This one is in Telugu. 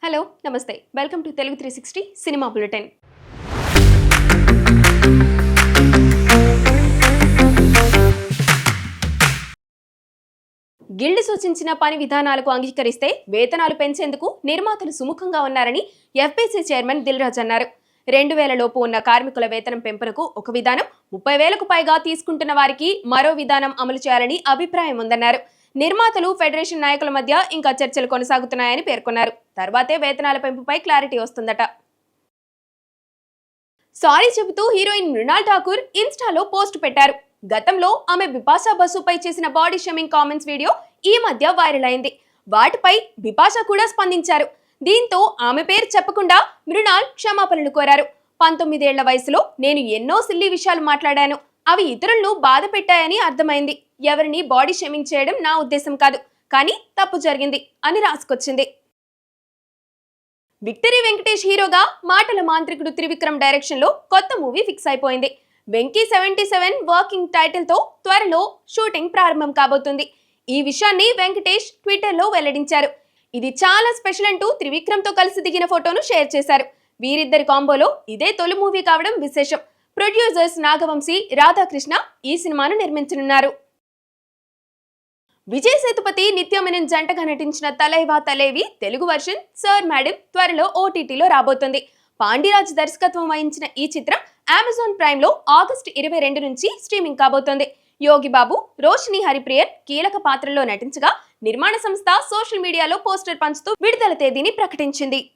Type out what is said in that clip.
హలో నమస్తే welcome to Telugu 360 cinema bulletin. Guild సూచించిన పని విధానాలకు అంగీకరిస్తే వేతనాలు పెంచేందుకు నిర్మాతలు సుముఖంగా ఉన్నారని ఎఫ్బీసీ చైర్మన్ దిల్ రాజు అన్నారు. 2000 లోపు ఉన్న కార్మికుల వేతనం పెంపునకు ఒక విధానం, 30,000కు పైగా తీసుకుంటున్న వారికి మరో విధానం అమలు చేయాలని అభిప్రాయం ఉందన్నారు. నిర్మాతలు ఫెడరేషన్ నాయకుల మధ్య ఇంకా చర్చలు కొనసాగుతున్నాయని పేర్కొన్నారు. తర్వాతే వేతనాల పెంపుపై క్లారిటీ వస్తుందట. సారీ చెబుతూ హీరోయిన్ మృణాల్ ఠాకూర్ ఇన్స్టాలో పోస్ట్ పెట్టారు. గతంలో ఆమె బిపాషా బసుపై చేసిన బాడీ షేమింగ్ కామెంట్స్ వీడియో ఈ మధ్య వైరల్ అయింది. వాటిపై బిపాషా కూడా స్పందించారు. దీంతో ఆమె పేరు చెప్పకుండా మృణాల్ క్షమాపణలు కోరారు. 19 ఏళ్ల వయసులో నేను ఎన్నో సిల్లీ విషయాలు మాట్లాడాను, అవి ఇతరులను బాధ పెట్టాయని అర్థమైంది. ఎవరిని బాడీ షేమింగ్ చేయడం నా ఉద్దేశం కాదు, కానీ తప్పు జరిగింది అని రాసుకొచ్చింది. విక్టరీ వెంకటేష్ హీరోగా మాటల మాంత్రికుడు త్రివిక్రమ్ డైరెక్షన్ లో కొత్త మూవీ ఫిక్స్ అయిపోయింది. వెంకీ 77 వర్కింగ్ టైటిల్ తో త్వరలో షూటింగ్ ప్రారంభం కాబోతుంది. ఈ విషయాన్ని వెంకటేష్ ట్విట్టర్ లో వెల్లడించారు. ఇది చాలా స్పెషల్ అంటూ త్రివిక్రమ్ తో కలిసి దిగిన ఫోటోను షేర్ చేశారు. వీరిద్దరి కాంబోలో ఇదే తొలి మూవీ కావడం విశేషం. ప్రొడ్యూసర్స్ నాగవంశీ, రాధాకృష్ణ ఈ సినిమాను నిర్మించనున్నారు. విజయ్ సేతుపతి, నిత్య మెనన్ జంటగా నటించిన తలైవా తలేవి తెలుగు వర్షన్ సర్ మేడం త్వరలో ఓటీటీలో రాబోతుంది. పాండిరాజ్ దర్శకత్వం వహించిన ఈ చిత్రం అమెజాన్ ప్రైమ్ లో ఆగస్టు 22 నుంచి స్ట్రీమింగ్ కాబోతోంది. యోగి బాబు, రోషిని హరిప్రియన్ కీలక పాత్రల్లో నటించగా నిర్మాణ సంస్థ సోషల్ మీడియాలో పోస్టర్ పంచుతూ విడుదల తేదీని ప్రకటించింది.